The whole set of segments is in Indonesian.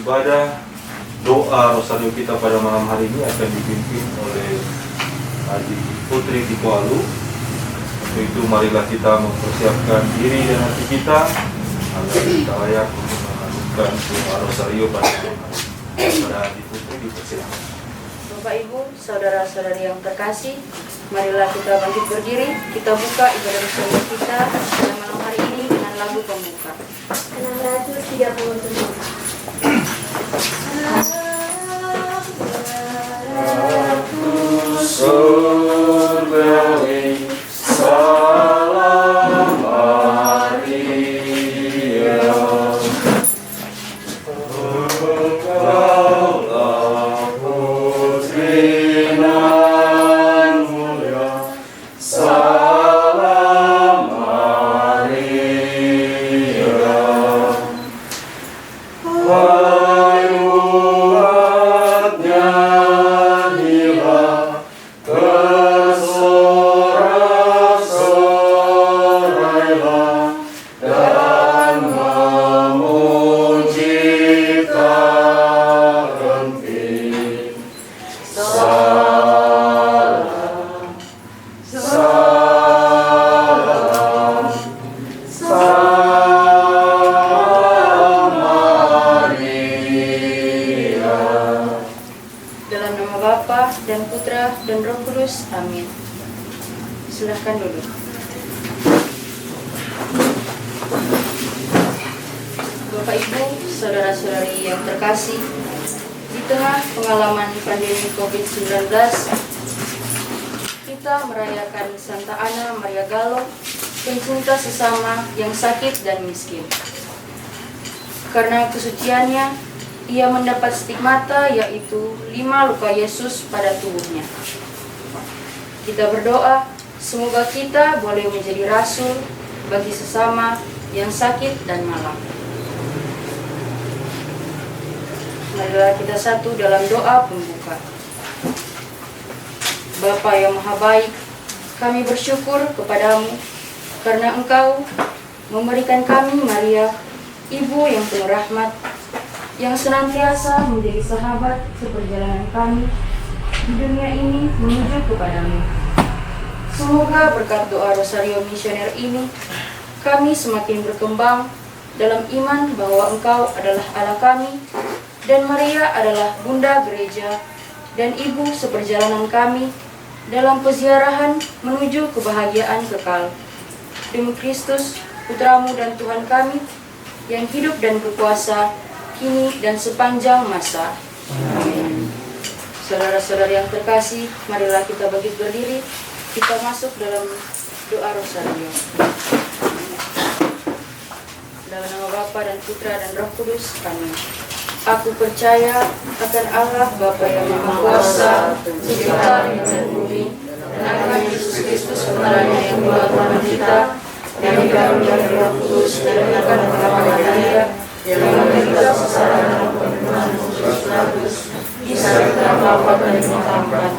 ibadah doa rosario kita pada malam hari ini akan dipimpin oleh Adik Putri Tikualu. Untuk itu marilah kita mempersiapkan diri dan hati kita agar kita layak untuk melakukan doa rosario pada malam hari ini. Pada Adik Putri dipersilakan. Bapak Ibu, saudara-saudari yang terkasih, marilah kita bangkit berdiri, kita buka ibadah rosario kita pada malam hari ini dengan lagu pembuka. 634. Surgawi salam Maria, Engkaulah putri nan mulia, salam Maria. Hai umatnya hilang tersorak-sorailah dan memuji tak henti. Salam, salam, salam Maria. Dalam nama Bapa dan Putra dan Roh Kudus, amin. Silahkan duduk. Bapak Ibu, saudara-saudari yang terkasih, di tengah pengalaman pandemi COVID-19, kita merayakan Santa Ana Maria Gallo, pencinta sesama yang sakit dan miskin. Karena kesuciannya, ia mendapat stigmata, yaitu 5 luka Yesus pada tubuhnya. Kita berdoa, semoga kita boleh menjadi rasul bagi sesama yang sakit dan malang. Marilah kita satu dalam doa pembuka. Bapa yang Maha Baik, kami bersyukur kepadamu karena Engkau memberikan kami Maria, Ibu yang penuh rahmat, yang senantiasa menjadi sahabat seperjalanan kami di dunia ini menuju kepadamu. Semoga berkat doa rosario misioner ini, kami semakin berkembang dalam iman bahwa Engkau adalah Allah kami, dan Maria adalah Bunda Gereja dan Ibu seperjalanan kami dalam peziarahan menuju kebahagiaan kekal. Demi Kristus, Putramu dan Tuhan kami, yang hidup dan berkuasa kini dan sepanjang masa. Amin. Saudara-saudari yang terkasih, marilah kita bangkit berdiri, kita masuk dalam doa rosario. Dalam nama Bapa dan Putra dan Roh Kudus, amin. Aku percaya akan Allah Bapa yang Maha Kuasa, Pencipta langit dan bumi, dan akan Yesus Kristus putranya yang telah Tuhan kita, yang dikaruniai Roh Kudus dan akan pengampunan Maria, yang menderita secara dalam pembunuhan Yesus Kristus, disalibkan Bapa dan dimakamkan,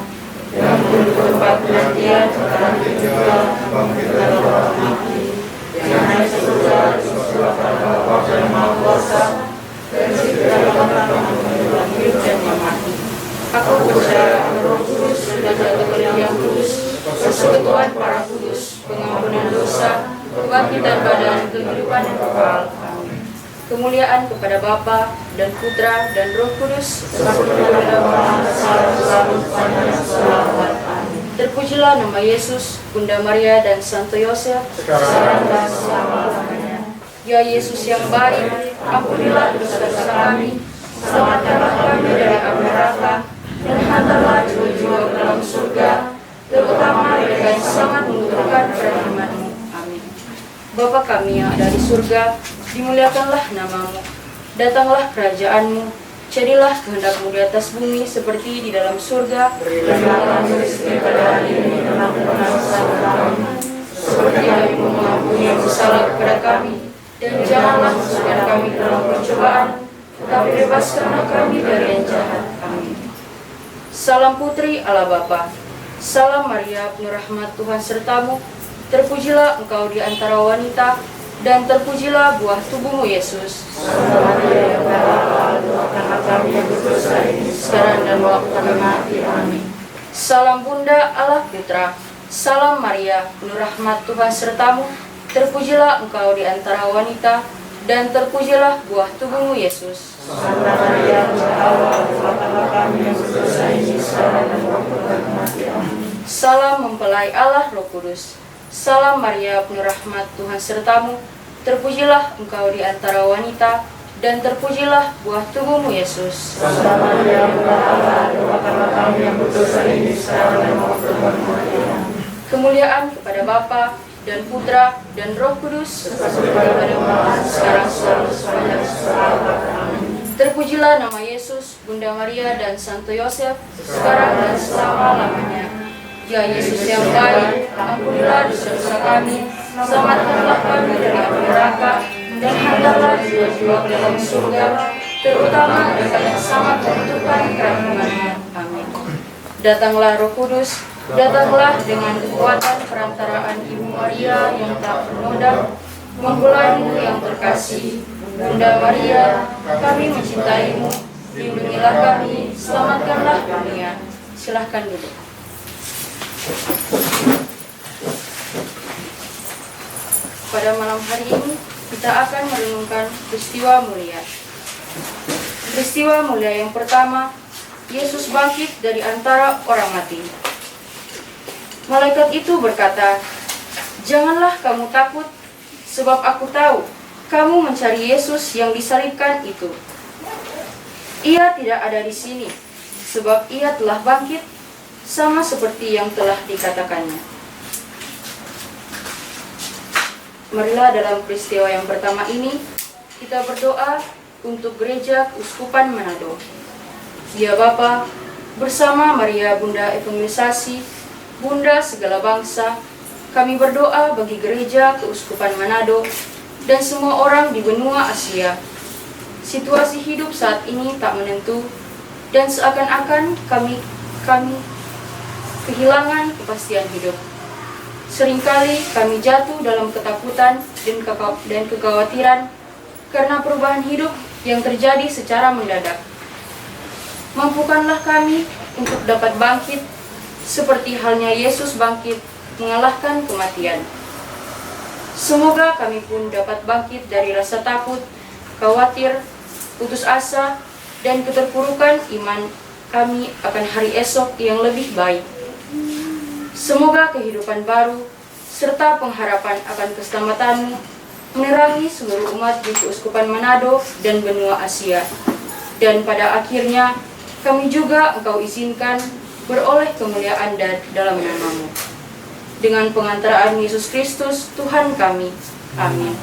dan menjadi tempat penantian tetapi juga bangkit dari orang mati, yang naik ke surga sesuai pada Bapa yang Maha Kuasa, dan segera akan mengulang hidup dan yang mati. Aku percaya akan Roh Kudus dan jatuh yang kudus, persekutuan para kudus, pengampunan dosa, kebangkitan badan, kehidupan yang kekal. Kemuliaan kepada Bapa dan Putra dan Roh Kudus, seperti pada masa selalu sepanjang selawat. Terpujilah nama Yesus, Bunda Maria dan Santo Yosef, sekarang dan selama-lamanya. Ya Yesus yang baik, ampunilah dosa-dosa kami, selamatkanlah kami dari api neraka, dan hantarlah jiwa-jiwa ke dalam surga, terutama mereka yang sangat membutuhkan perlindungan-Mu. Amin. Bapa kami yang ada di surga, dimuliakanlah namamu, datanglah kerajaan-Mu, jadilah kehendak-Mu di atas bumi seperti di dalam surga. Berilah kami rezeki pada hari ini dan ampunilah dosa kami, seperti kami mengampuni yang bersalah kepada kami, dan janganlah masukkan kami ke dalam percobaan, tetapi bebaskanlah kami dari yang jahat. Amin. Salam Putri Allah Bapa, salam Maria penuh rahmat Tuhan sertamu, terpujilah engkau di antara wanita, dan terpujilah buah tubuhmu Yesus. Santa Maria, doakanlah kami yang berdosa ini sekarang dan waktu kami mati. Amin. Salam Bunda Allah Putra, salam Maria, penuh rahmat Tuhan sertamu, terpujilah engkau di antara wanita, dan terpujilah buah tubuhmu Yesus. Santa Maria, Bunda Allah, doakanlah kami yang berdosa ini sekarang dan waktu kami mati. Amin. Salam mempelai Allah Roh Kudus, salam Maria, penuh rahmat Tuhan sertamu, terpujilah engkau di antara wanita, dan terpujilah buah tubuhmu Yesus. Santa Maria, Bunda Allah, doakanlah kami yang berdosa ini sekarang dan waktu kami mati. Amin. Kemuliaan kepada Bapa dan Putra dan Roh Kudus, Seperti pada permulaan, sekarang selalu sepanjang selamanya. Amin. terpujilah nama Yesus, Bunda Maria dan Santo Yosef, sekarang dan selama-lamanya. Ya Yesus yang baik, ampunilah dosa-dosa kami, selamatkanlah kami dari api neraka, dan hantarlah jiwa-jiwa ke dalam surga, terutama mereka yang sangat membutuhkan kerahimanmu. Amin. Datanglah Roh Kudus, datanglah dengan kekuatan perantaraan Ibu Maria yang tak bernoda, mempelaimu yang terkasih, Bunda Maria, kami mencintaimu, lindungilah kami, selamatkanlah dunia. Silahkan duduk. Pada malam hari ini, kita akan merenungkan peristiwa mulia. Peristiwa mulia yang pertama, Yesus bangkit dari antara orang mati. Malaikat itu berkata, "Janganlah kamu takut, sebab aku tahu kamu mencari Yesus yang disalibkan itu. Ia tidak ada di sini, sebab ia telah bangkit, sama seperti yang telah dikatakannya." Marilah dalam peristiwa yang pertama ini, kita berdoa untuk Gereja Keuskupan Manado. Ya Bapa, bersama Maria Bunda Evangelisasi, Bunda segala bangsa, kami berdoa bagi Gereja Keuskupan Manado dan semua orang di benua Asia. Situasi hidup saat ini tak menentu, dan seakan-akan kami kehilangan kepastian hidup. Seringkali kami jatuh dalam ketakutan dan kekhawatiran karena perubahan hidup yang terjadi secara mendadak. Mampukanlah kami untuk dapat bangkit seperti halnya Yesus bangkit mengalahkan kematian. Semoga kami pun dapat bangkit dari rasa takut, khawatir, putus asa, dan keterpurukan iman kami akan hari esok yang lebih baik. Semoga kehidupan baru serta pengharapan akan keselamatan-Mu menerangi seluruh umat di Keuskupan Manado dan benua Asia. Dan pada akhirnya kami juga Engkau izinkan beroleh kemuliaan dalam nama-Mu. Dengan pengantaraan Yesus Kristus Tuhan kami. Amin.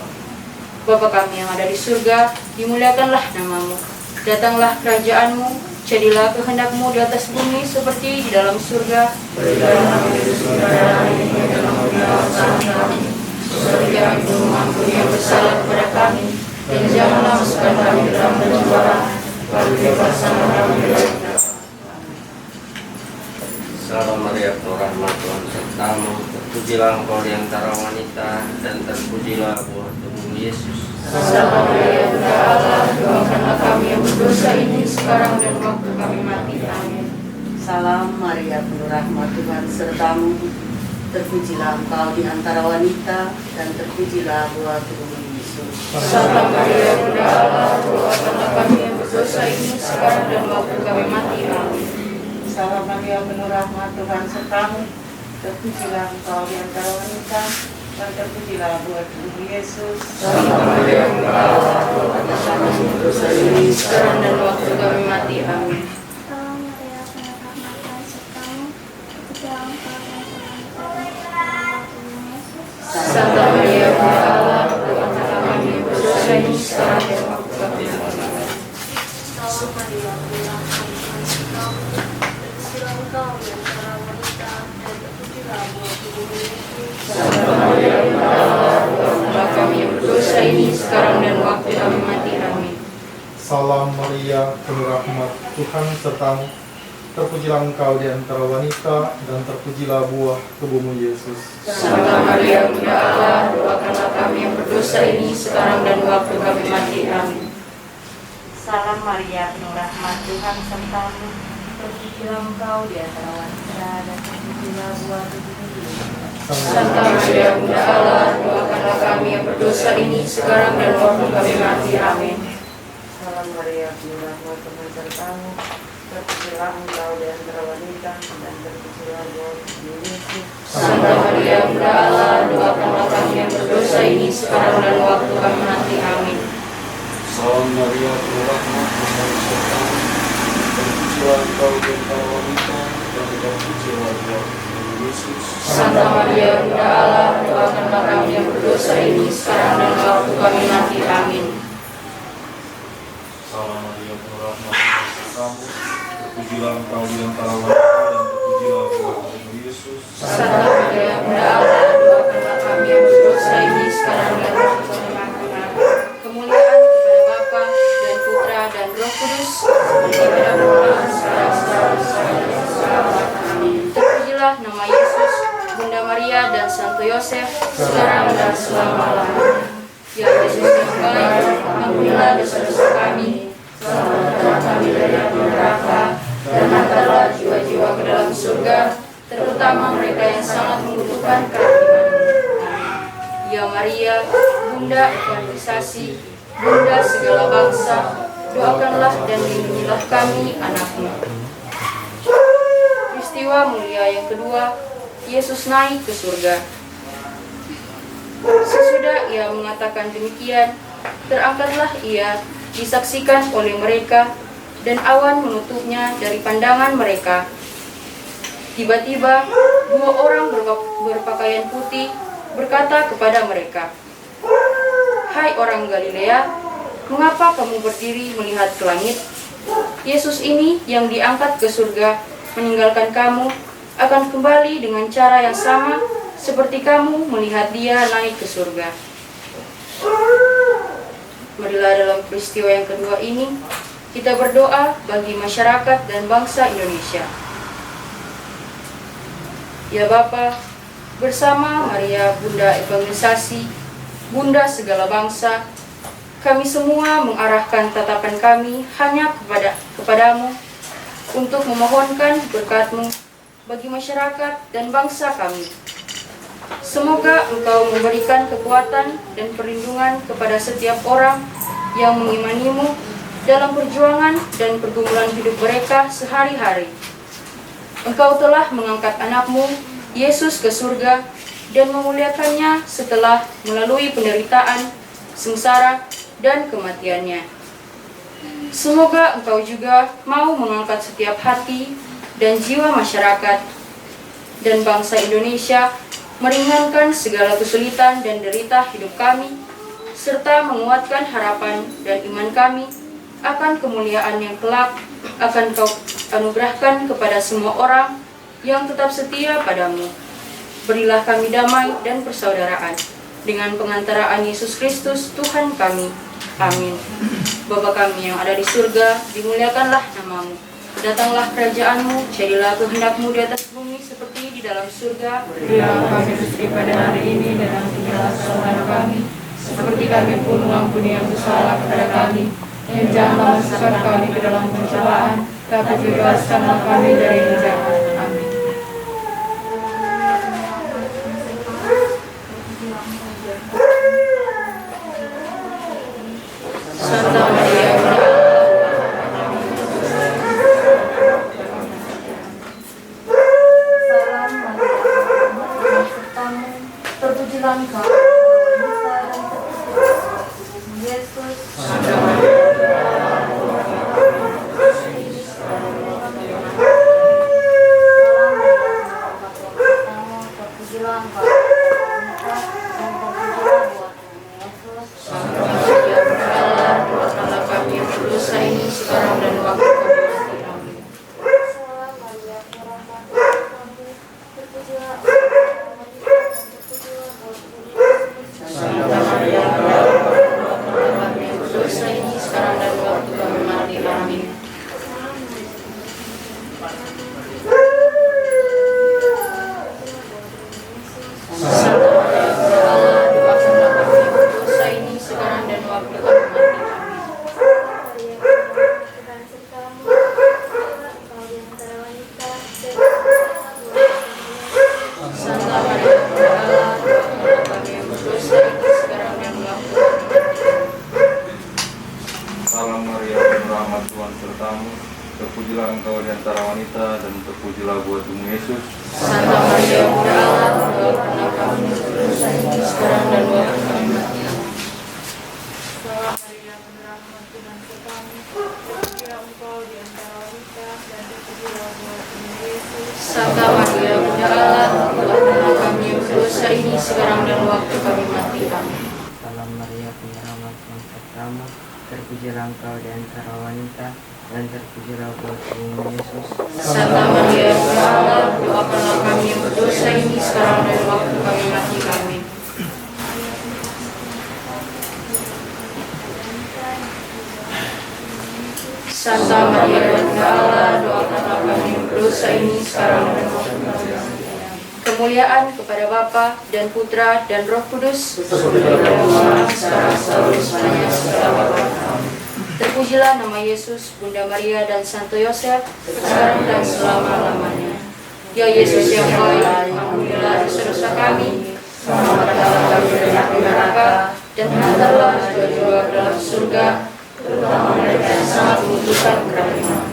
Bapa kami yang ada di surga, dimuliakanlah nama-Mu. Datanglah kerajaan-Mu. Jadilah kehendak-Mu di atas bumi seperti di dalam surga. Berikanlah kami rezeki hari ini dan ampunilah kesalahan kami, seperti kami pun mengampuni yang bersalah kepada kami, dan janganlah masukkan kami ke dalam pencobaan, lalu bebaskanlah kami dari neraka. Salam Maria, penuh rahmat Tuhan sertamu, terpujilah engkau di antara wanita, dan terpujilah buah tubuhmu Yesus. Santa Maria, Bunda Allah, doakanlah kami yang berdosa ini sekarang dan waktu kami mati. Amin. Salam Maria, penuh rahmat Tuhan sertamu, terpujilah engkau di antara wanita, dan terpujilah buah tubuhmu Yesus. Santa Maria, Bunda Allah, doakanlah kami yang berdosa ini sekarang dan waktu kami mati. Amin. Salam Maria, penuh rahmat Tuhan sertamu, terpujilah engkau di antara wanita, dan terpujilah buah tubuhmu Yesus. Santa Maria, Bunda Allah, doakanlah kami yang berdosa ini sekarang dan waktu kami mati. Amin. Salam Maria, penuh rahmat Tuhan sertamu, terpujilah engkau di antara wanita, dan terpujilah buah tubuhmu Yesus. Santa Maria, Bunda Allah, doakanlah kami yang berdosa ini sekarang dan waktu kami mati. Amin. Salam Maria, penuh rahmat Tuhan sertamu, terpujilah engkau di antara wanita, dan terpujilah buah tubuhmu Yesus. Santa Maria, Bunda Allah, doakanlah kami yang berdosa ini sekarang dan waktu kami mati. Amin. Salam Maria, penuh rahmat Tuhan sertamu, terpujilah engkau di antara wanita, dan terpujilah buah tubuhmu Yesus. Santa Maria, Bunda Allah, doakanlah kami yang berdosa ini sekarang dan waktu kami mati. Amin. Salam Maria, penuh rahmat Tuhan sertamu. Terpujilah engkau di antara wanita dan terpujilah buah tubuhmu Yesus. Santa Maria, Bunda Allah, doakanlah kami yang berdosa ini sekarang dan waktu kami mati. Amin. Salam Maria, penuh rahmat Tuhan sertamu. Terpujilah engkau di antara wanita dan terpujilah buah tubuhmu Yesus. Santa Maria, Bunda Allah, doakanlah kami yang berdosa ini sekarang dan waktu kami mati. Amin. Salam Maria, penuh rahmat Tuhan sertamu. Terpujilah engkau di antara wanita dan terpujilah buah tubuhmu Yesus. Santa Maria, Bunda Allah, doakanlah kami yang berdosa ini sekarang dan waktu kami mati. Amin. Salam Maria, penuh rahmat Tuhan sertamu. Terpujilah engkau di antara wanita dan terpujilah buah tubuhmu Yesus. Santa Maria, Bunda Allah, doakanlah kami yang berdosa ini sekarang dan waktu kami mati. Amin. Kemuliaan kepada Bapa dan Putra dan Roh Kudus, seperti pada mula, sekarang, dan selamanya. Amin. Terpujilah nama Yesus, Bunda Maria dan Santo Yosef, sekarang dan selama-lamanya. Ya Yesus yang baik, ampunilah dosa-dosa kami, selamatkanlah kami dari api neraka, dan hantarlah jiwa-jiwa ke dalam surga, terutama mereka yang sangat membutuhkan kerahiman. Ya Maria, Bunda evangelisasi, Bunda segala bangsa, doakanlah dan lindungilah kami anakmu. Peristiwa mulia yang kedua, Yesus naik ke surga. Sesudah ia mengatakan demikian, terangkatlah ia disaksikan oleh mereka, dan awan menutupnya dari pandangan mereka. Tiba-tiba, dua orang berpakaian putih berkata kepada mereka, "Hai orang Galilea, mengapa kamu berdiri melihat ke langit? Yesus ini yang diangkat ke surga meninggalkan kamu akan kembali dengan cara yang sama seperti kamu melihat dia naik ke surga." Marilah dalam peristiwa yang kedua ini kita berdoa bagi masyarakat dan bangsa Indonesia. Ya Bapa, bersama Maria Bunda Evangelisasi, Bunda segala bangsa, kami semua mengarahkan tatapan kami hanya kepadamu untuk memohonkan berkat-Mu bagi masyarakat dan bangsa kami. Semoga Engkau memberikan kekuatan dan perlindungan kepada setiap orang yang mengimani-Mu dalam perjuangan dan pergumulan hidup mereka sehari-hari. Engkau telah mengangkat anak-Mu, Yesus, ke surga dan memuliakannya setelah melalui penderitaan, sengsara, dan kematiannya. Semoga Engkau juga mau mengangkat setiap hati dan jiwa masyarakat dan bangsa Indonesia, meringankan segala kesulitan dan derita hidup kami, serta menguatkan harapan dan iman kami akan kemuliaan yang kelak akan Kau anugerahkan kepada semua orang yang tetap setia padamu. Berilah kami damai dan persaudaraan dengan pengantaraan Yesus Kristus Tuhan kami. Amin. Bapa kami yang ada di surga, dimuliakanlah nama-Mu. Datanglah kerajaan-Mu, jadilah kehendak-Mu di atas bumi seperti di dalam surga. Berilah kami rezeki pada hari ini dan ampunilah kesalahan kami, seperti kami pun mengampuni yang bersalah kepada kami. Dan janganlah masukkan kami ke dalam pencobaan, tapi bebaskanlah kami dari yang jahat. Amin. Santa Maria, Bunda Salam Maria, sertamu, terpujilah Engkau, wanita dan terpujilah Yesus. Terpujilah Engkau, wanita dan terpujilah buah tubuhmu Yesus. Santa Maria, Bunda Allah, doakanlah kami yang berdosa ini sekarang dan waktu kami mati. Amin. Salam Maria, penuh rahmat Tuhan, terpujilah engkau di antara wanita dan terpujilah buah tubuhmu Yesus. Santa Maria Bunda Allah, doakanlah kami yang berdosa ini sekarang dan waktu kami mati. Amin. Salam Maria, penuh rahmat, Tuhan sertamu. Terpujilah engkau di antara wanita, dan terpujilah buah tubuhmu Yesus. Santa Maria Bunda Allah, doakanlah kami yang berdosa ini sekarang dan waktu kami mati. Amin. Salam Maria, penuh rahmat, Tuhan sertamu. Terpujilah engkau di antara wanita, dan terpujilah buah tubuhmu Yesus. Santa Maria Bunda Allah, doakanlah kami yang berdosa ini sekarang dan waktu kami mati. Amin. Santa Maria Bunda Allah, doakanlah kami yang berdosa ini sekarang dan waktu kami mati. Kemuliaan kepada Bapa dan Putra dan Roh Kudus, seperti pada mula, sekarang, selalu, selamanya, selama-lamanya. Terpujilah nama Yesus, Bunda Maria dan Santo Yosef, sekarang dan selama-lamanya. Ya Yesus yang baik, ampunilah dosa-dosa kami, selamatkanlah kami dari api neraka, dan hantarlah jiwa-jiwa ke dalam surga, terutama mereka yang sangat membutuhkan kerahiman.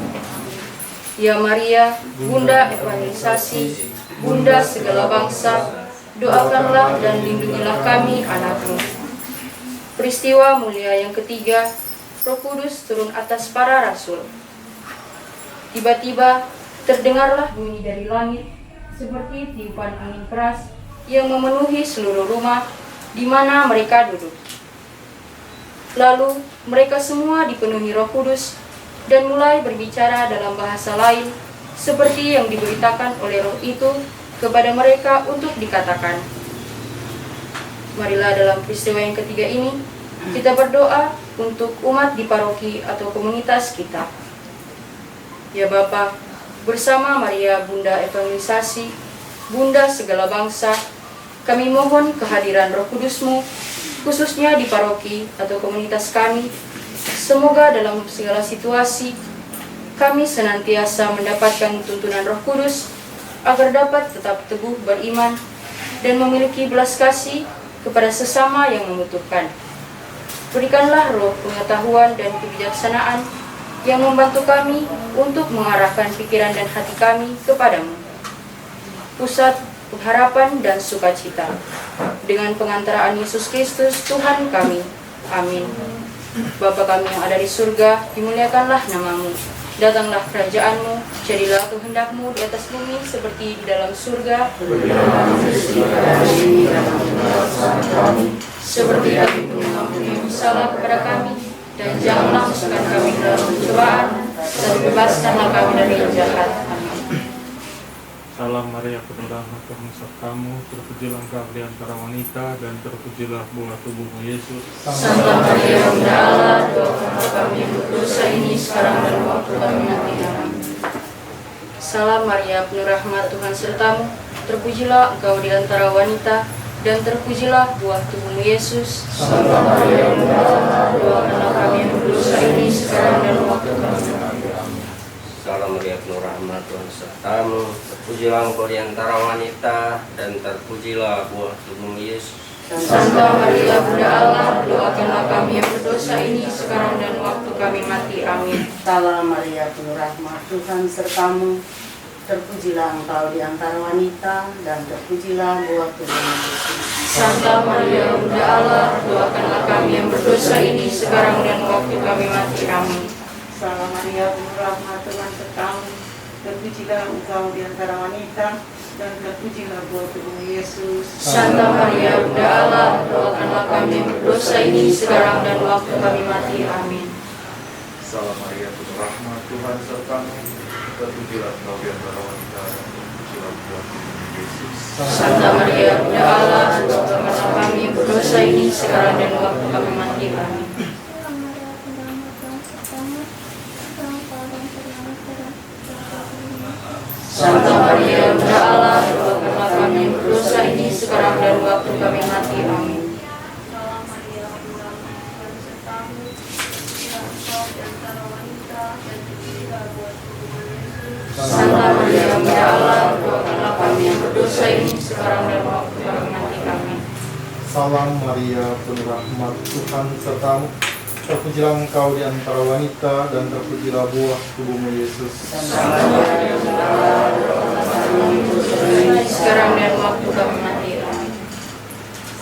Ya Maria, Bunda evangelisasi, Bunda segala bangsa, doakanlah dan lindungilah kami anakmu. Peristiwa mulia yang ketiga, Roh Kudus turun atas para rasul. Tiba-tiba terdengarlah bunyi dari langit seperti tiupan angin keras yang memenuhi seluruh rumah di mana mereka duduk. Lalu mereka semua dipenuhi Roh Kudus dan mulai berbicara dalam bahasa lain seperti yang diberitakan oleh Roh itu kepada mereka untuk dikatakan. Marilah dalam peristiwa yang ketiga ini kita berdoa untuk umat di paroki atau komunitas kita. Ya Bapa, bersama Maria Bunda evangelisasi, Bunda segala bangsa, kami mohon kehadiran Roh Kudus-Mu, khususnya di paroki atau komunitas kami. Semoga dalam segala situasi, kami senantiasa mendapatkan tuntunan Roh Kudus, agar dapat tetap teguh beriman dan memiliki belas kasih kepada sesama yang membutuhkan. Berikanlah roh pengetahuan dan kebijaksanaan yang membantu kami untuk mengarahkan pikiran dan hati kami kepadamu, pusat pengharapan dan sukacita. Dengan pengantaraan Yesus Kristus Tuhan kami. Amin. Bapa kami yang ada di surga, dimuliakanlah namamu. Datanglah kerajaan-Mu, jadilah kehendak-Mu di atas bumi seperti di dalam surga. Seperti kami pun mengampuni salah kepada kami, dan janganlah masukkan kami dalam pencobaan, dan bebaskanlah kami dari yang jahat. Amin. Salam Maria, penuh rahmat, Tuhan sertamu. Terpujilah engkau di antara wanita, dan terpujilah buah tubuhmu Yesus. Santa Maria Bunda Allah, doakanlah kami yang berdosa ini sekarang dan waktu kami mati. Amin. Salam Maria, penuh rahmat, Tuhan sertamu. Terpujilah engkau di antara wanita, dan terpujilah buah tubuhmu Yesus. Santa Maria Bunda Allah, doakanlah kami yang berdosa ini sekarang dan waktu kami mati. Salam Maria, penuh rahmat, Tuhan sertamu. Terpujilah engkau di antara wanita, dan terpujilah buah tubuhmu Yesus. Santa Maria Bunda Allah, doakanlah kami yang berdosa ini sekarang dan waktu kami mati. Amin. Salam Maria, penuh rahmat, Tuhan sertamu. Terpujilah engkau di antara wanita, dan terpujilah buah tubuhmu Yesus. Santa Maria Bunda Allah, doakanlah kami yang berdosa ini sekarang dan waktu kami mati. Amin. Salam Maria, penuh rahmat, Tuhan sertamu. Terpujilah engkau di antara wanita, dan terpujilah buah tubuhmu Yesus. Santa Maria Bunda Allah, doakanlah kami yang berdosa ini sekarang dan waktu kami mati. Amin. Salam Maria, penuh rahmat, Tuhan sertamu. Terpujilah engkau di antara wanita, dan terpujilah buah tubuhmu Yesus. Santa Maria Bunda Allah, doakanlah kami yang berdosa ini sekarang dan waktu kami mati. Amin. Santa Maria Bunda Allah, doakanlah kami yang berdosa ini sekarang dan waktu kami mati. Amin. Salam Maria, penuh rahmat, Tuhan sertamu. Terpujilah engkau di antara wanita, dan terpujilah buah tubuhmu Yesus. Santa Maria Bunda Allah, doakanlah kami yang berdosa ini sekarang dan waktu kami mati. Amin. Salam Maria, penuh rahmat, Tuhan sertamu. Terpujilah engkau di antara wanita, dan terpujilah buah tubuhmu Yesus. Santa Maria Bunda Allah, doakanlah kami kami berdosa ini, sekarang dan waktu kami mati. Amin.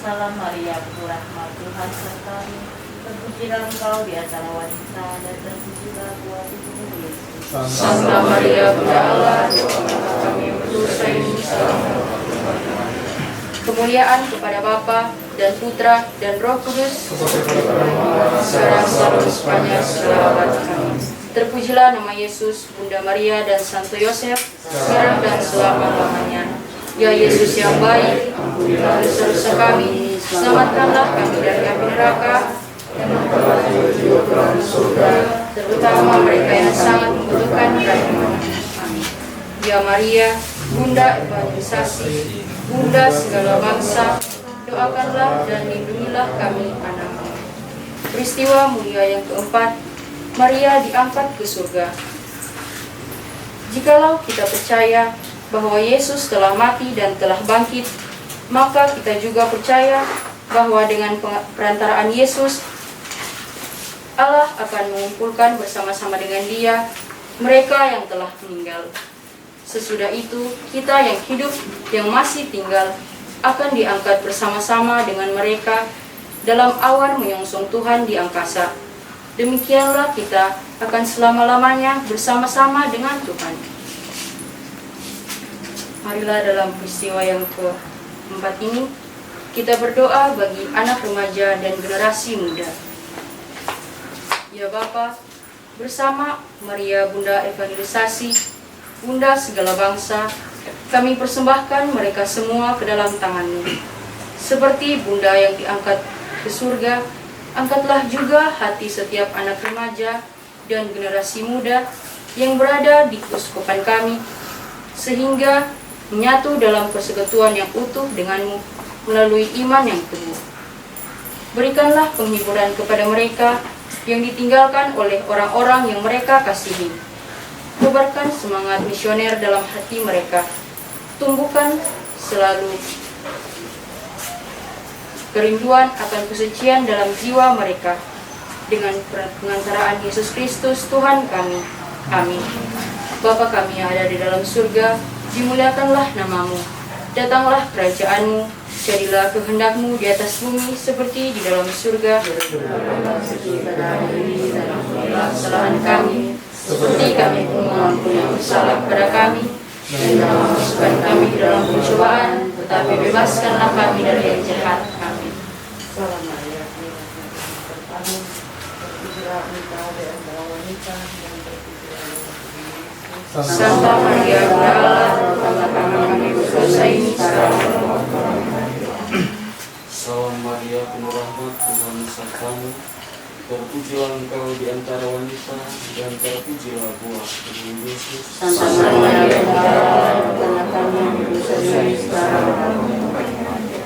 Salam Maria, penuh rahmat, Tuhan sertamu. Terpujilah engkau di antara wanita dan terpujilah buah tubuhmu Yesus. Santa Maria, Bunda Allah, doakanlah kami yang berdosa ini, sekarang dan waktu kami mati. Kemuliaan kepada Bapa dan Putra dan Roh Kudus, sekarang selalu sepanjang segala abad. Amin. Terpujilah nama Yesus, Bunda Maria dan Santo Yosef, sekarang dan selama-lamanya. Ya Yesus yang baik, ampunilah dosa-dosa kami, selamatkanlah kami dari api neraka, dan memperoleh jiwa ke surga, terutama mereka yang sangat membutuhkan rahmat. Amin. Ya Maria, Bunda evangelisasi, Bunda segala bangsa, doakanlah dan lindungilah kami anak-anak. Peristiwa mulia yang keempat, Maria diangkat ke surga. Jikalau kita percaya bahwa Yesus telah mati dan telah bangkit, maka kita juga percaya bahwa dengan perantaraan Yesus, Allah akan mengumpulkan bersama-sama dengan Dia mereka yang telah meninggal. Sesudah itu, kita yang hidup, yang masih tinggal, akan diangkat bersama-sama dengan mereka dalam awan menyongsong Tuhan di angkasa. Demikianlah kita akan selama-lamanya bersama-sama dengan Tuhan. Marilah dalam peristiwa yang keempat ini, kita berdoa bagi anak remaja dan generasi muda. Ya Bapa, bersama Maria Bunda Evangelisasi, Bunda segala bangsa, kami persembahkan mereka semua ke dalam tangan-Mu. Seperti Bunda yang diangkat ke surga, angkatlah juga hati setiap anak remaja dan generasi muda yang berada di keuskupan kami, sehingga menyatu dalam persekutuan yang utuh dengan-Mu melalui iman yang teguh. Berikanlah penghiburan kepada mereka yang ditinggalkan oleh orang-orang yang mereka kasihi. Kobarkan semangat misioner dalam hati mereka. Tumbuhkan selalu kerinduan akan kesucian dalam jiwa mereka. Dengan pengantaraan Yesus Kristus Tuhan kami. Amin. Bapa kami yang ada di dalam surga, dimuliakanlah nama-Mu. Datanglah kerajaan-Mu, jadilah kehendak-Mu di atas bumi seperti di dalam surga. Kesalahan kami, seperti kami pun mengampuni yang bersalah kepada kami, dan jangan masukkan kami ke dalam pencobaan, tetapi bebaskanlah kami dari yang jahat. Amin. Salam Maria, penuh rahmat, Tuhan terpujilah engkau di antara wanita dan terpujilah buah tubuhmu Yesus. Santa Maria, Bunda Allah, doakanlah kami berdosa ini, sekarang dan waktu kami mati. Salam Maria, penuh rahmat, Tuhan sertamu. Terpujilah engkau di antara wanita, dan terpujilah buah tubuh Yesus. Santa Maria, Bunda Allah, doakanlah kami berdosa ini, sekarang dan waktu kami mati.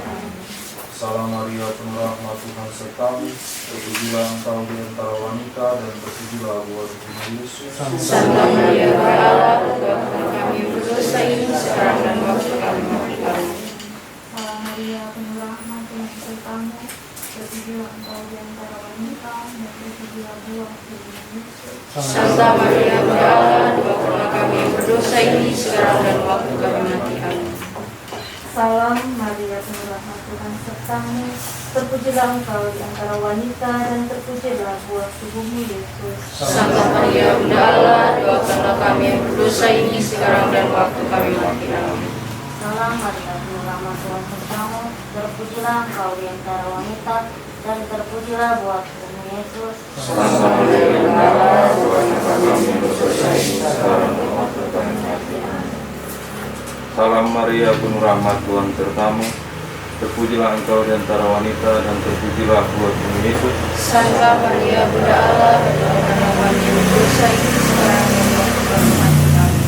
Salam Maria, penuh rahmat, Tuhan sertamu. Terpujilah engkau di antara wanita, dan terpujilah buah tubuh Yesus. Santa Maria, Bunda Allah, doakanlah kami berdosa ini, sekarang dan waktu kami mati. Amin. Salam Maria, penuh rahmat, Tuhan sertamu. Terpujilah engkau di antara wanita, dan terpujilah buah tubuhmu Yesus. Santa Maria, Bunda Allah, doakanlah kami yang berdosa ini, sekarang dan waktu kami mati. Amin. Salam Maria, penuh rahmat, Tuhan sertamu. Terpujilah engkau di antara wanita, dan terpujilah buah tubuhmu Yesus. Santa Maria, Bunda Allah, doakanlah kami yang berdosa ini, sekarang dan waktu kami mati. Amin. Salam Maria, penuh rahmat, Tuhan sertamu. Terpujilah engkau di antara wanita, dan terpujilah buah tubuhmu Yesus. Santa Maria, Bunda Allah, doakanlah kami yang berdosa ini, sekarang dan waktu kami mati. Salam Maria, penuh rahmat, Tuhan sertamu. Terpujilah engkau di antara wanita, dan terpujilah buah tubuh Yesus. Santa Maria, Bunda Allah, doakanlah kami yang berdosa ini, sekarang dan waktu kami mati. Amin.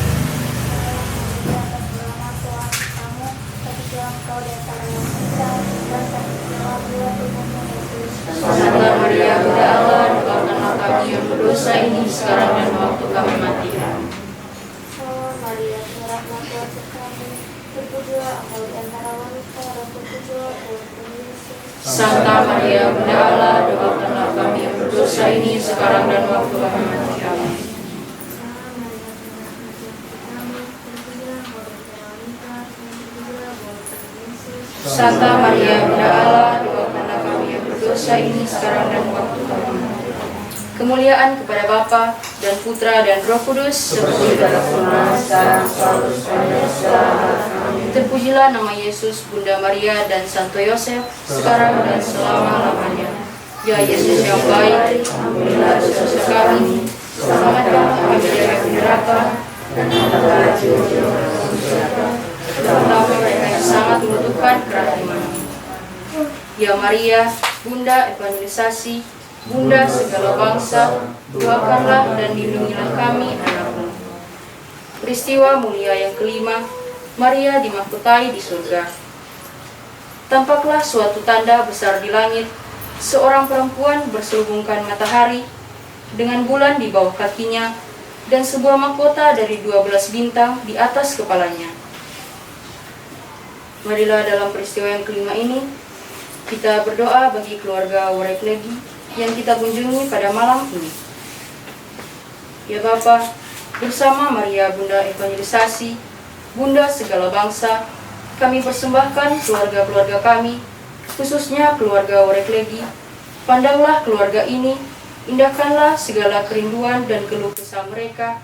Santa Maria, Bunda Allah, doakanlah kami yang berdosa ini, sekarang dan waktu kami mati. Amin. Salam Maria, penuh rahmat, Tuhan sertamu. Terpujilah engkau di antara wanita, dan terpujilah buah tubuhmu Yesus. Santa Maria, Bunda Allah, doakanlah kami yang berdosa ini, sekarang dan waktu kami mati. Amin. Salam Maria, penuh rahmat, Tuhan sertamu. Terpujilah engkau di antara Santa Maria Bunda Allah, doakanlah kami yang berdosa ini sekarang dan waktu kami mati. Kemuliaan kepada Bapa dan Putra dan Roh Kudus, seperti dalam Sekarang selalu selamanya. Terpujilah nama Yesus, Bunda Maria dan Santo Yosef, sekarang dan selama-lamanya. Ya Yesus yang baik, ampunilah dosa kami, selamatkanlah kami dari api neraka, dan angkatlah jiwa-jiwa terutama mereka yang sangat membutuhkan kerahiman-Mu. Ya Maria, Bunda evangelisasi, Bunda segala bangsa, doakanlah dan lindungilah kami anak-Mu. Peristiwa mulia yang kelima, Maria dimahkotai di surga. Tampaklah suatu tanda besar di langit, seorang perempuan berselubungkan matahari dengan bulan di bawah kakinya dan sebuah mahkota dari 12 bintang di atas kepalanya. Marilah dalam peristiwa yang kelima ini kita berdoa bagi keluarga Wareklegi yang kita kunjungi pada malam ini. Ya Bapa, bersama Maria Bunda evangelisasi, Bunda segala bangsa, kami persembahkan keluarga-keluarga kami, khususnya keluarga Wareklegi. Pandanglah keluarga ini, indahkanlah segala kerinduan dan keluh kesah mereka,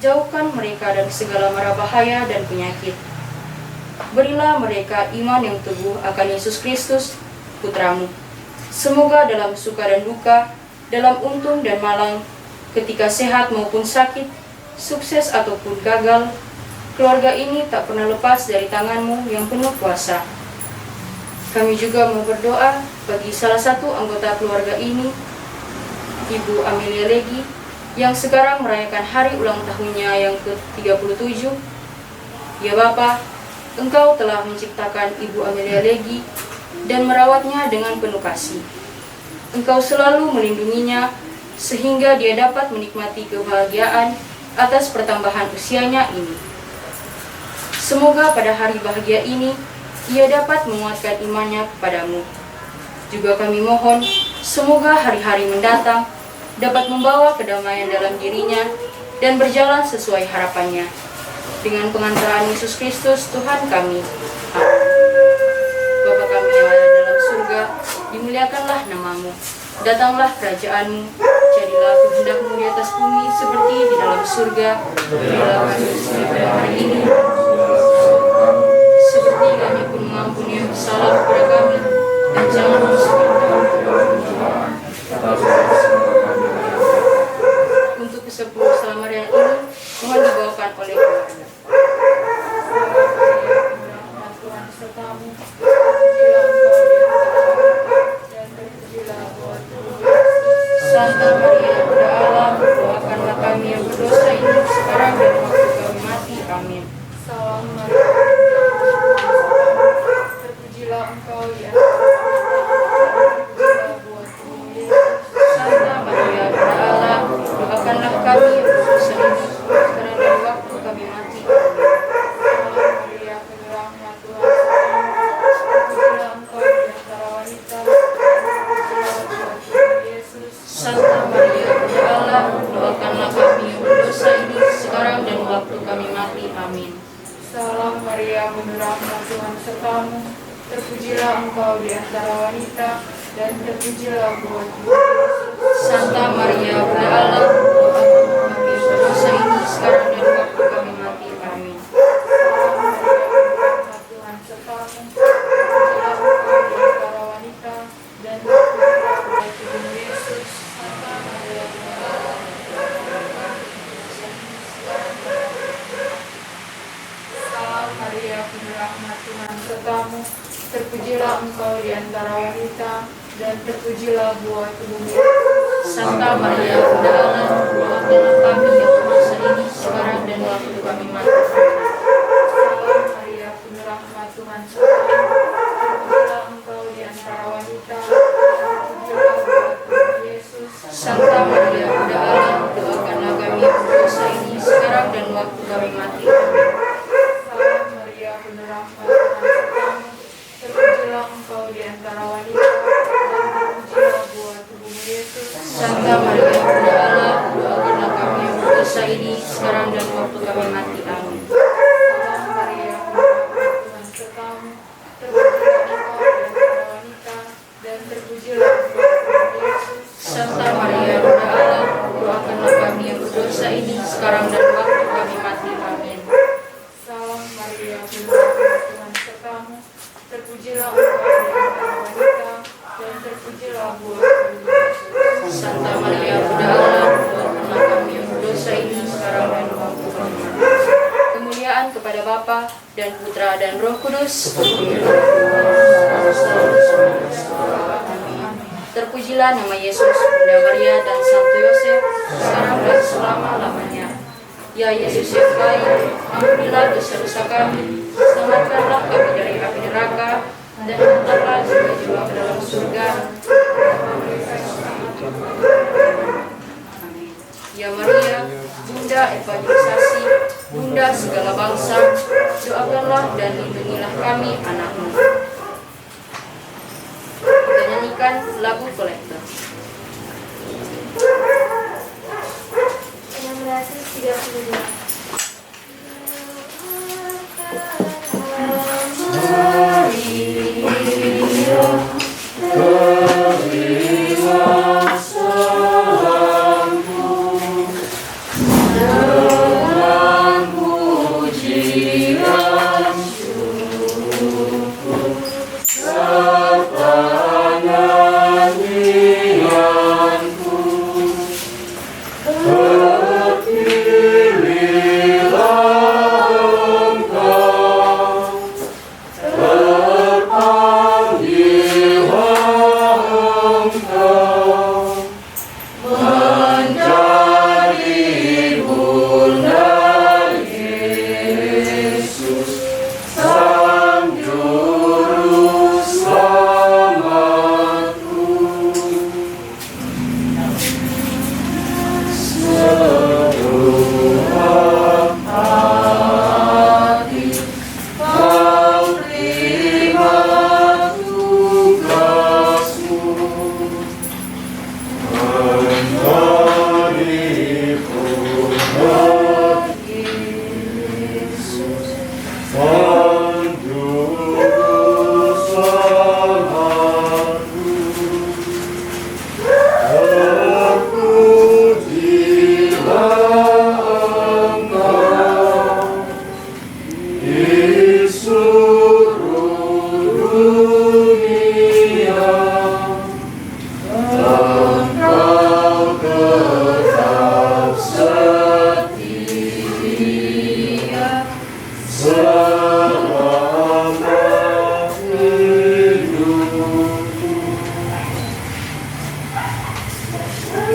jauhkan mereka dari segala mara bahaya dan penyakit. Berilah mereka iman yang teguh akan Yesus Kristus, Putramu. Semoga dalam suka dan duka, dalam untung dan malang, ketika sehat maupun sakit, sukses ataupun gagal, keluarga ini tak pernah lepas dari tangan-Mu yang penuh kuasa. Kami juga mau berdoa bagi salah satu anggota keluarga ini, Ibu Amelia Legi, yang sekarang merayakan hari ulang tahunnya yang ke-37. Ya Bapa, Engkau telah menciptakan Ibu Amelia Legi dan merawatnya dengan penuh kasih. Engkau selalu melindunginya sehingga dia dapat menikmati kebahagiaan atas pertambahan usianya ini. Semoga pada hari bahagia ini ia dapat menguatkan imannya kepadamu. Juga kami mohon, semoga hari-hari mendatang dapat membawa kedamaian dalam dirinya dan berjalan sesuai harapannya. Dengan pengantaran Yesus Kristus Tuhan kami. Amin. Bapa kami yang ada dalam surga, dimuliakanlah nama-Mu. Datanglah kerajaan-Mu, jadilah kehendak-Mu di atas bumi seperti di dalam surga. Berilah kami rezeki pada hari ini, seperti kami pun mengampuni yang bersalah kepada kami, dan jangan masukkan kami ke dalam pencobaan, tetapi untuk ke-10 Selama-Lamanya ini, mohon dibawakan oleh keluarga. Tuhan sertamu, Santa Maria Bunda Allah, doakanlah kami yang berdosa ini sekarang dan waktu kami mati. Amin. Salam Maria, terpujilah Engkau di antara terpujilah buah tubuhmu Yesus. Santa Maria Bunda Allah, doakanlah kami yang berdosa ini sekarang dan waktu kami mati. Amin. Salam Maria, penuh rahmat Tuhan sertamu, terpujilah Engkau di antara wanita, terpujilah buah tubuhmu Yesus. Santa Maria Bunda Allah, doakanlah kami yang berdosa ini sekarang dan waktu kami mati. Amin. Salam Maria, penuh rahmat Tuhan sertamu, terpujilah Engkau di antara wanita, dan terpujilah buah tubuhmu Yesus. Santa Maria Bunda Allah, doakanlah kami yang berdosa ini sekarang dan waktu kami mati. Amin. Salam Maria, penuh rahmat Tuhan sertamu, terpujilah Engkau di antara wanita, dan terpujilah buah tubuhmu Yesus. Santa Maria, penuh rahmat Salam Maria, penuh rahmat Tuhan sertamu, terpujilah Engkau di antara wanita, dan terpujilah buah tubuhmu Yesus. Santa Maria Bunda Allah, doakanlah kami yang berdosa ini sekarang dan waktu kami mati. Salam Maria, penuh rahmat Tuhan sertamu, terpujilah Engkau di antara wanita, dan terpujilah buah tubuhmu Yesus. Santa Maria Bunda Allah, doakanlah kami yang berdosa ini sekarang dan waktu kami mati. Amin. Salam Maria, penuh rahmat Tuhan sertamu, terpujilah Engkau di antara wanita, dan terpujilah buah tubuhmu Yesus. Santa Maria Bunda Allah, doakanlah kami yang berdosa ini sekarang dan waktu kami mati. Amin. Salam Maria, penuh rahmat Tuhan sertamu, terpujilah dan Putra dan Roh Kudus. Terpujilah nama Yesus, Bunda Maria dan Santo Yosef, sekarang dan selama-lamanya. Ya Yesus yang baik, ampunilah dosa-dosa kami, selamatkanlah kami dari api neraka, dan hantarlah jiwa-jiwa ke dalam surga. Ya Maria, Bunda evangelisasi, Bunda segala bangsa, doakanlah dan lindungilah kami anak-Mu. Kita nyanyikan lagu kolektor. 1632.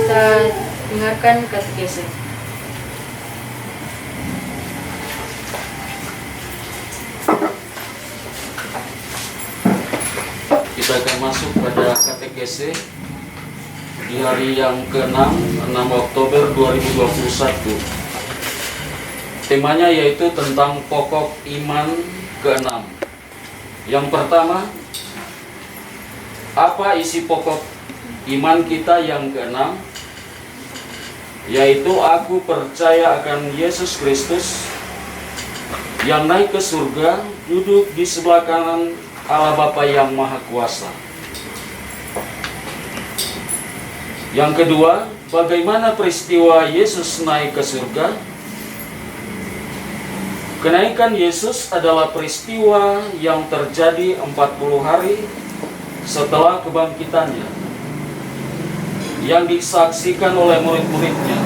Kita dengarkan katekese. Kita akan masuk pada katekese di hari yang ke-6, 6 Oktober 2021. Temanya yaitu tentang pokok iman ke-6. Yang pertama, apa isi pokok iman kita yang ke-6? Yaitu aku percaya akan Yesus Kristus yang naik ke surga, duduk di sebelah kanan Allah Bapa yang Maha Kuasa. Yang kedua, bagaimana peristiwa Yesus naik ke surga? Kenaikan Yesus adalah peristiwa yang terjadi 40 hari setelah kebangkitannya, yang disaksikan oleh murid-muridnya.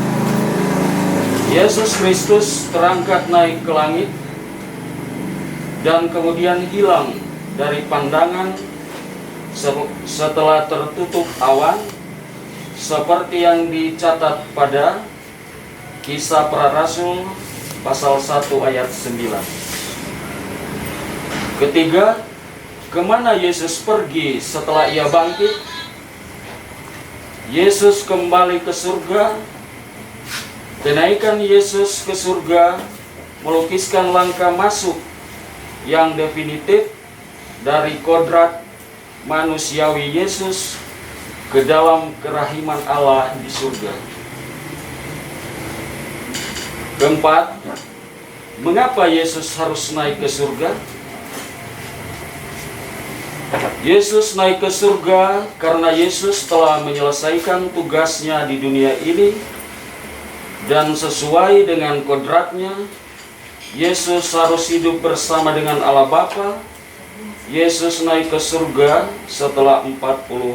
Yesus Kristus terangkat naik ke langit dan kemudian hilang dari pandangan setelah tertutup awan, seperti yang dicatat pada Kisah Para Rasul pasal 1 ayat 9. Ketiga, kemana Yesus pergi setelah ia bangkit? Yesus kembali ke surga. Kenaikan Yesus ke surga melukiskan langkah masuk yang definitif dari kodrat manusiawi Yesus ke dalam kerahiman Allah di surga. Keempat, mengapa Yesus harus naik ke surga? Yesus naik ke surga karena Yesus telah menyelesaikan tugasnya di dunia ini, dan sesuai dengan kodratnya, Yesus harus hidup bersama dengan Allah Bapa. Yesus naik ke surga setelah 40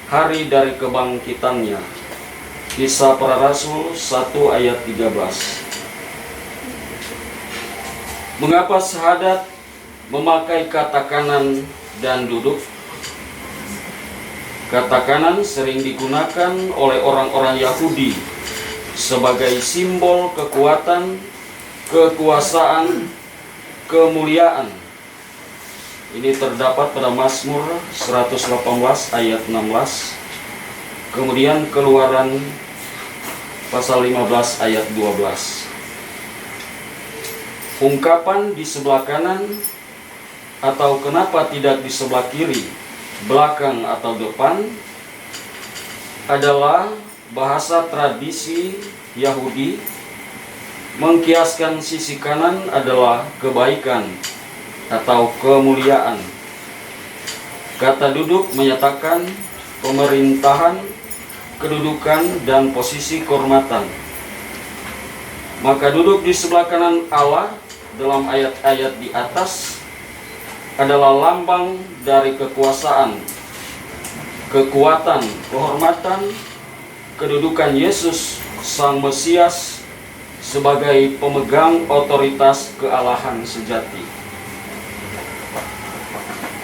hari dari kebangkitannya. Kisah Para Rasul 1 ayat 13. Mengapa syahadat memakai kata kanan dan duduk? Kata kanan sering digunakan oleh orang-orang Yahudi sebagai simbol kekuatan, kekuasaan, kemuliaan. Ini terdapat pada Mazmur 118 ayat 16. Kemudian Keluaran pasal 15 ayat 12. Ungkapan di sebelah kanan atau kenapa tidak di sebelah kiri, belakang atau depan adalah bahasa tradisi Yahudi. Mengkiaskan sisi kanan adalah kebaikan atau kemuliaan. Kata duduk menyatakan pemerintahan, kedudukan, dan posisi kehormatan. Maka duduk di sebelah kanan Allah dalam ayat-ayat di atas adalah lambang dari kekuasaan, kekuatan, kehormatan, kedudukan Yesus Sang Mesias sebagai pemegang otoritas kealahan sejati.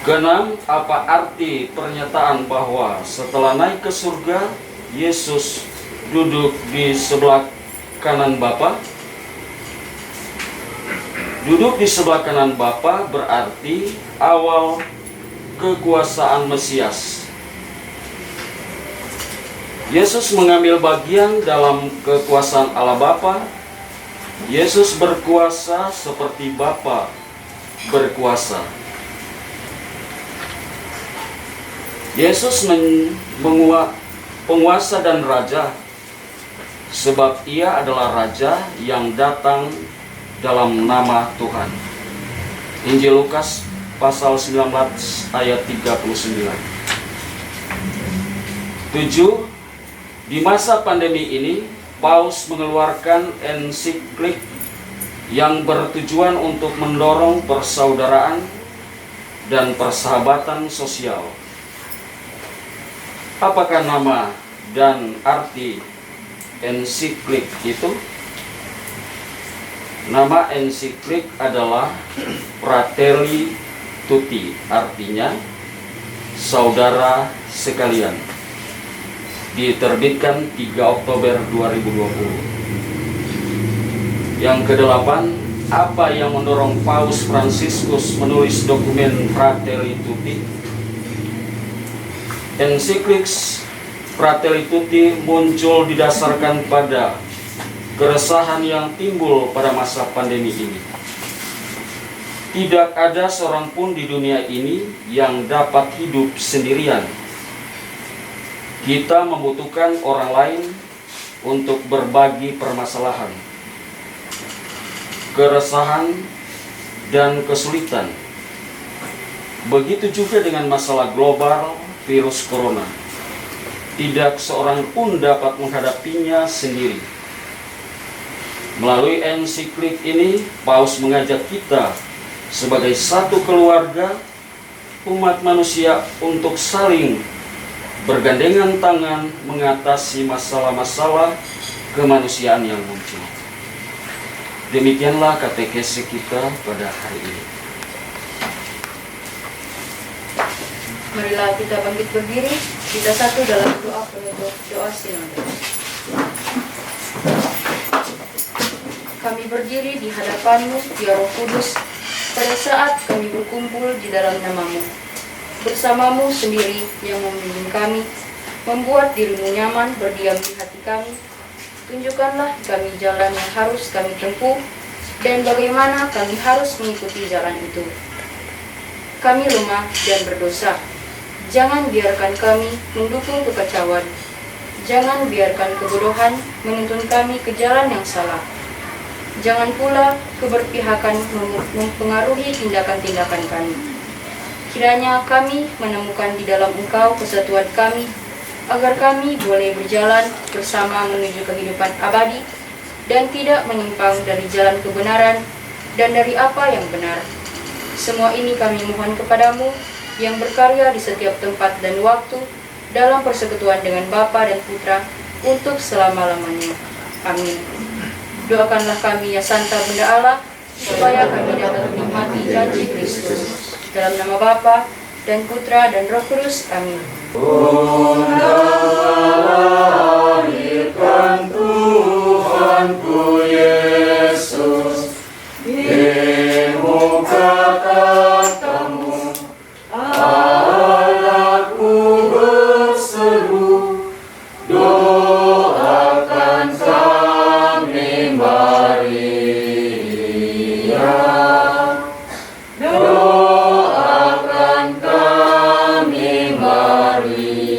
Keenam, apa arti pernyataan bahwa setelah naik ke surga, Yesus duduk di sebelah kanan Bapa? Duduk di sebelah kanan Bapa berarti awal kekuasaan Mesias. Yesus mengambil bagian dalam kekuasaan Allah Bapa. Yesus berkuasa seperti Bapa berkuasa. Yesus penguasa dan raja, sebab ia adalah raja yang datang dalam nama Tuhan. Injil Lukas pasal 19 ayat 39. 7. Di masa pandemi ini, Paus mengeluarkan ensiklik yang bertujuan untuk mendorong persaudaraan dan persahabatan sosial. Apakah nama dan arti ensiklik itu? Nama ensiklik adalah Fratelli Tutti, artinya saudara sekalian. Diterbitkan 3 Oktober 2020. Yang kedelapan, apa yang mendorong Paus Fransiskus menulis dokumen Fratelli Tutti? Ensiklik Fratelli Tutti muncul didasarkan pada keresahan yang timbul pada masa pandemi ini. Tidak ada seorang pun di dunia ini yang dapat hidup sendirian. Kita membutuhkan orang lain untuk berbagi permasalahan, keresahan, dan kesulitan. Begitu juga dengan masalah global virus corona. Tidak seorang pun dapat menghadapinya sendiri. Melalui ensiklik ini, Paus mengajak kita sebagai satu keluarga, umat manusia untuk saling bergandengan tangan mengatasi masalah-masalah kemanusiaan yang muncul. Demikianlah katekesi kita pada hari ini. Marilah kita bangkit berdiri, kita satu dalam doa penutup, doa sinode. Kami berdiri di hadapan-Mu, ya Roh Kudus, pada saat kami berkumpul di dalam nama-Mu. Bersama-Mu sendiri yang membimbing kami, membuat diri-Mu nyaman berdiam di hati kami. Tunjukkanlah kami jalan yang harus kami tempuh, dan bagaimana kami harus mengikuti jalan itu. Kami lemah dan berdosa. Jangan biarkan kami mendukung kekacauan. Jangan biarkan kebodohan menuntun kami ke jalan yang salah. Jangan pula keberpihakan mempengaruhi tindakan-tindakan kami. Kiranya kami menemukan di dalam Engkau kesatuan kami, agar kami boleh berjalan bersama menuju kehidupan abadi, dan tidak menyimpang dari jalan kebenaran dan dari apa yang benar. Semua ini kami mohon kepadamu, yang berkarya di setiap tempat dan waktu, dalam persekutuan dengan Bapa dan Putra, untuk selama-lamanya. Amin. Doakanlah kami ya Santa Bunda Allah, supaya kami dapat menikmati janji Kristus. Dalam nama Bapa dan Putra dan Roh Kudus. Amin. Lahirkan Tuhanku Yesus di muka katamu, anakku berseru, doakan kami Maria, doakan kami Maria.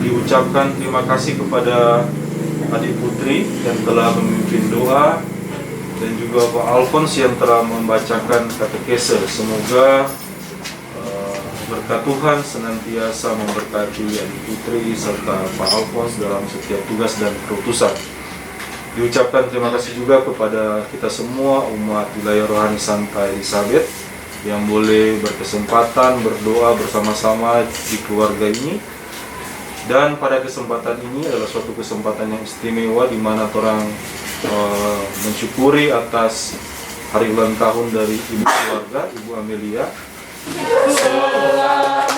Diucapkan terima kasih kepada adik putri yang telah memimpin doa dan juga Pak Alfons yang telah membacakan katekese. Semoga berkat Tuhan senantiasa memberkati adik putri serta Pak Alfons dalam setiap tugas dan keputusan. Diucapkan terima kasih juga kepada kita semua umat wilayah rohani Santa Elizabeth yang boleh berkesempatan berdoa bersama-sama di keluarga ini. Dan pada kesempatan ini adalah suatu kesempatan yang istimewa di mana orang mensyukuri atas hari ulang tahun dari ibu keluarga, Ibu Amelia. Selamat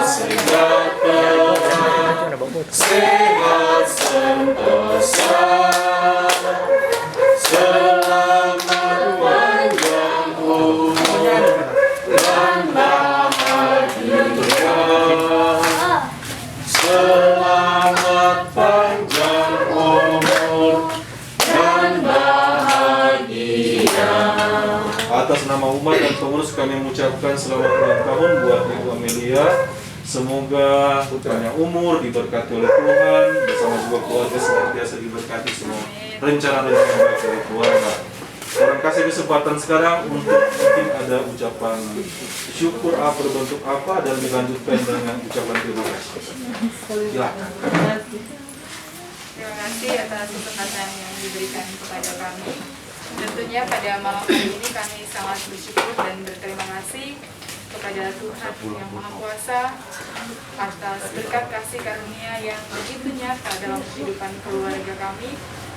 sejahtera, sehat sentosa, selamat panjang umur dan bahagia. Selamat panjang umur dan bahagia. Atas nama umat dan pengurus kami mengucapkan selamat ulang tahun buat Ibu Amelia. Semoga panjang umur, diberkati oleh Tuhan, bersama juga keluarga senantiasa diberkati semua rencana-rencana baik dari keluarga. Orang kasih kesempatan sekarang untuk mungkin ada ucapan syukur apa berbentuk apa dan dilanjutkan dengan ucapan terima kasih. Silakan. Terima kasih atas kesempatan yang diberikan kepada kami. Tentunya pada malam hari ini kami sangat bersyukur dan berterima kasih kepada Tuhan yang Maha Kuasa atas berkat kasih karunia yang begitu nyata dalam kehidupan keluarga kami.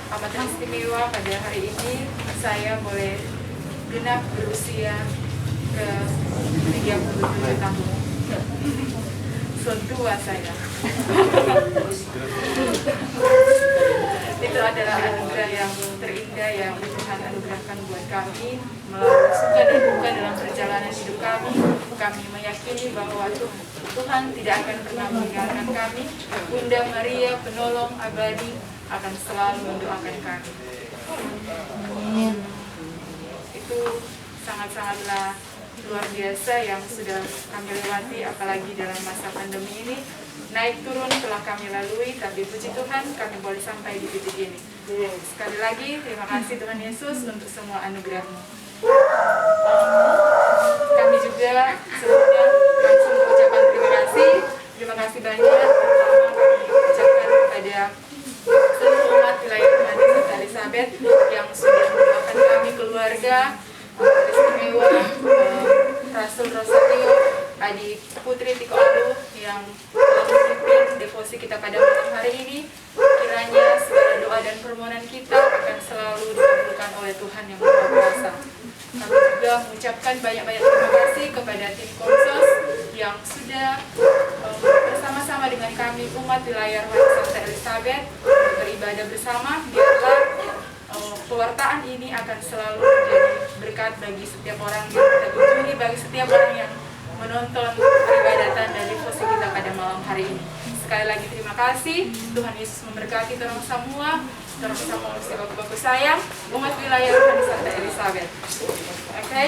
Amat istimewa pada hari ini saya boleh genap berusia ke 37 tahun. Setua saya. Itu adalah anugerah yang terindah yang Tuhan anugerahkan buat kami melalui suka dan duka dalam perjalanan hidup kami. Kami meyakini bahwa Tuhan tidak akan pernah meninggalkan kami. Bunda Maria, penolong abadi, akan selalu mendoakan kami. Itu sangat-sangatlah luar biasa yang sudah kami lewati, apalagi dalam masa pandemi ini. Naik turun telah kami lalui, tapi puji Tuhan kami boleh sampai di titik ini. Sekali lagi terima kasih Tuhan Yesus untuk semua anugerah-Mu. Kami juga sebelumnya langsung mengucapkan terima kasih. Terima kasih banyak. Pertama kami ucapkan kepada seluruh umat wilayah rohani Santa Elizabeth yang sudah mendoakan kami keluarga istimewa, Rasul Rosario, adik Putri Tiko Alu yang telah memimpin devosi kita pada malam hari ini. Kiranya segala doa dan permohonan kita akan selalu dikabulkan oleh Tuhan yang Maha Kuasa. Kami juga mengucapkan banyak-banyak terima kasih kepada tim Konsos yang sudah bersama-sama dengan kami umat wilayah rohani Santa Elizabeth beribadah bersama. Biarlah pewartaan ini akan selalu menjadi berkat bagi setiap orang yang kita kunjungi, bagi setiap orang yang menonton peribadatan dan devosi kita pada malam hari ini. Sekali lagi terima kasih. Tuhan Yesus memberkati terang semua manusia bapak-bapak sayang, umat wilayah rohani Santa Elizabeth. Oke,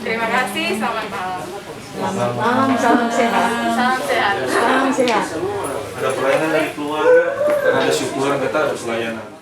terima kasih. Selamat malam. Selamat malam, salam sehat. Salam sehat. Salam sehat. Ada pelayanan dari keluarga, ada syukuran kita harus layanan.